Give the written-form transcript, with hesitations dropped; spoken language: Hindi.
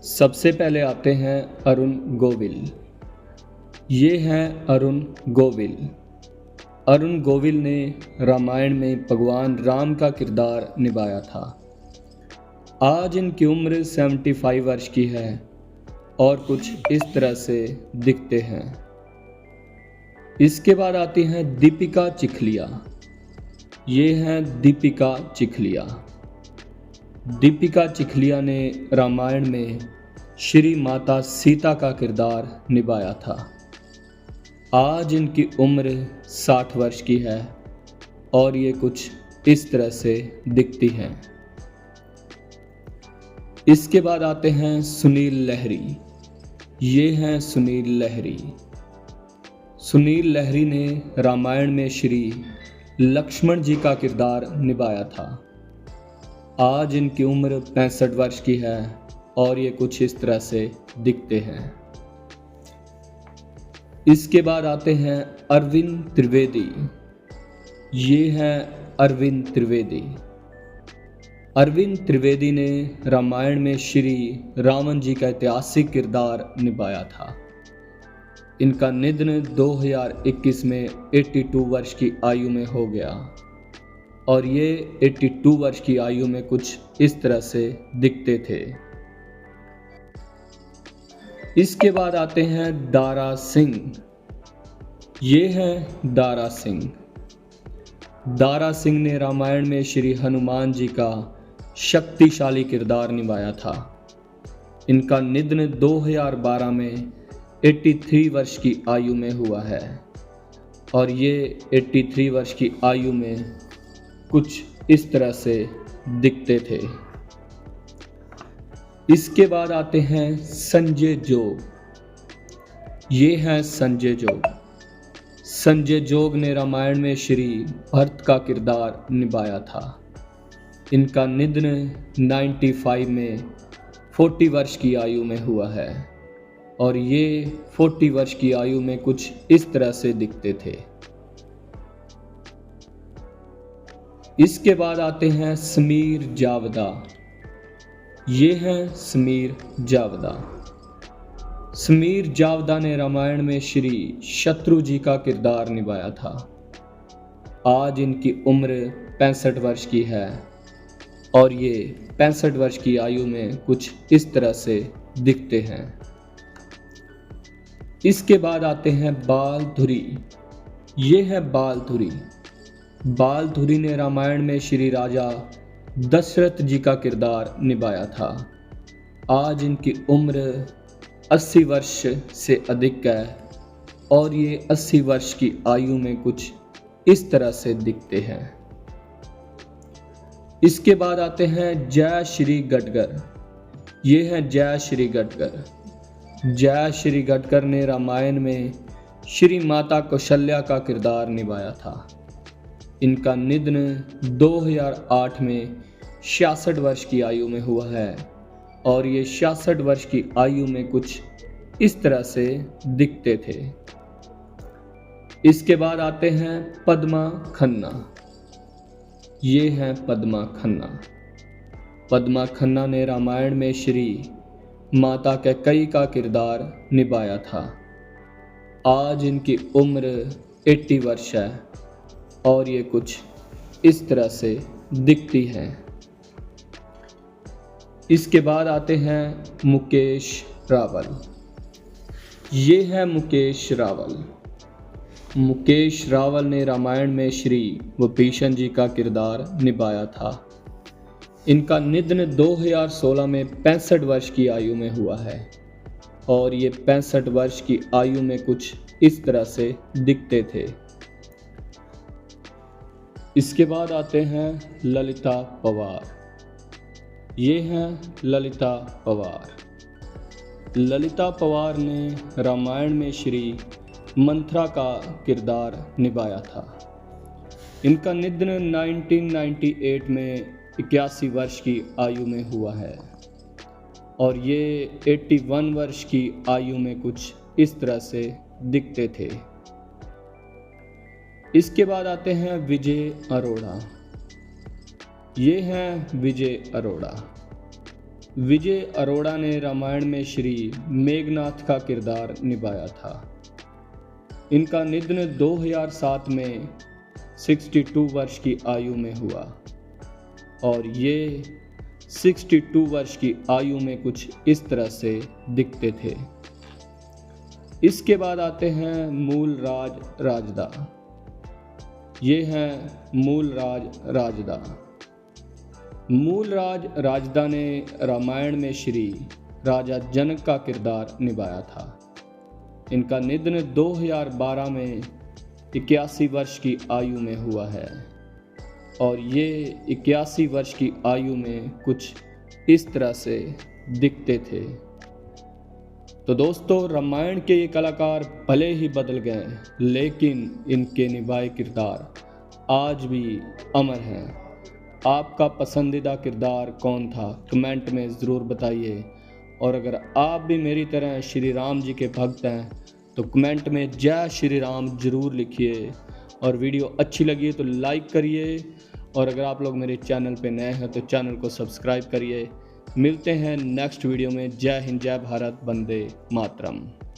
सबसे पहले आते हैं अरुण गोविल। ये हैं अरुण गोविल। अरुण गोविल ने रामायण में भगवान राम का किरदार निभाया था। आज इनकी उम्र 75 वर्ष की है और कुछ इस तरह से दिखते हैं। इसके बाद आती हैं दीपिका चिखलिया। ये हैं दीपिका चिखलिया। दीपिका चिखलिया ने रामायण में श्री माता सीता का किरदार निभाया था। आज इनकी उम्र 60 वर्ष की है और ये कुछ इस तरह से दिखती हैं। इसके बाद आते हैं सुनील लहरी। ये हैं सुनील लहरी। सुनील लहरी ने रामायण में श्री लक्ष्मण जी का किरदार निभाया था। आज इनकी उम्र 65 वर्ष की है और ये कुछ इस तरह से दिखते हैं। इसके बाद आते हैं अरविंद त्रिवेदी। ये हैं अरविंद त्रिवेदी। अरविंद त्रिवेदी ने रामायण में श्री रावण जी का ऐतिहासिक किरदार निभाया था। इनका निधन 2021 में 82 वर्ष की आयु में हो गया और ये 82 वर्ष की आयु में कुछ इस तरह से दिखते थे। इसके बाद आते हैं दारा सिंह। ये हैं दारा सिंह। दारा सिंह ने रामायण में श्री हनुमान जी का शक्तिशाली किरदार निभाया था। इनका निधन 2012 में 83 वर्ष की आयु में हुआ है और ये 83 वर्ष की आयु में कुछ इस तरह से दिखते थे। इसके बाद आते हैं संजय जोग। ये हैं संजय जोग। संजय जोग ने रामायण में श्री भरत का किरदार निभाया था। इनका निधन 95 में 40 वर्ष की आयु में हुआ है और ये 40 वर्ष की आयु में कुछ इस तरह से दिखते थे। इसके बाद आते हैं समीर जावदा। ये हैं समीर जावदा। समीर जावदा ने रामायण में श्री शत्रु जी का किरदार निभाया था। आज इनकी उम्र 65 वर्ष की है और ये 65 वर्ष की आयु में कुछ इस तरह से दिखते हैं। इसके बाद आते हैं बालधुरी। ये है बालधुरी। बालधुरी ने रामायण में श्री राजा दशरथ जी का किरदार निभाया था। आज इनकी उम्र 80 वर्ष से अधिक है और ये 80 वर्ष की आयु में कुछ इस तरह से दिखते हैं। इसके बाद आते हैं जय श्री गडकर। ये हैं जय श्री गडकर। जय श्री गडकर ने रामायण में श्री माता कौशल्या का किरदार निभाया था। इनका निधन 2008 में 66 वर्ष की आयु में हुआ है और ये 66 वर्ष की आयु में कुछ इस तरह से दिखते थे। इसके बाद आते हैं पद्मा खन्ना। ये हैं पद्मा खन्ना। पद्मा खन्ना ने रामायण में श्री माता कैकेयी का किरदार निभाया था। आज इनकी उम्र 80 वर्ष है और ये कुछ इस तरह से दिखती हैं। इसके बाद आते हैं मुकेश रावल। ये है मुकेश रावल। मुकेश रावल ने रामायण में श्री विभीषण जी का किरदार निभाया था। इनका निधन 2016 में 65 वर्ष की आयु में हुआ है और ये 65 वर्ष की आयु में कुछ इस तरह से दिखते थे। इसके बाद आते हैं ललिता पवार। ये हैं ललिता पवार। ललिता पवार ने रामायण में श्री मंथरा का किरदार निभाया था। इनका निधन 1998 में 81 वर्ष की आयु में हुआ है और ये 81 वर्ष की आयु में कुछ इस तरह से दिखते थे। इसके बाद आते हैं विजय अरोड़ा। ये हैं विजय अरोड़ा। विजय अरोड़ा ने रामायण में श्री मेघनाथ का किरदार निभाया था। इनका निधन 2007 में 62 वर्ष की आयु में हुआ और ये 62 वर्ष की आयु में कुछ इस तरह से दिखते थे। इसके बाद आते हैं मूलराज राजदा। ये हैं मूलराज राजदा। मूलराज राजदा ने रामायण में श्री राजा जनक का किरदार निभाया था। इनका निधन 2012 में 81 वर्ष की आयु में हुआ है और ये 81 वर्ष की आयु में कुछ इस तरह से दिखते थे। तो दोस्तों, रामायण के ये कलाकार भले ही बदल गए लेकिन इनके निभाए किरदार आज भी अमर हैं। आपका पसंदीदा किरदार कौन था? कमेंट में ज़रूर बताइए। और अगर आप भी मेरी तरह श्री राम जी के भक्त हैं तो कमेंट में जय श्री राम ज़रूर लिखिए। और वीडियो अच्छी लगी तो लाइक करिए और अगर आप लोग मेरे चैनल पे नए हैं तो चैनल को सब्सक्राइब करिए। मिलते हैं नेक्स्ट वीडियो में। जय हिंद, जय भारत, वंदे मातरम।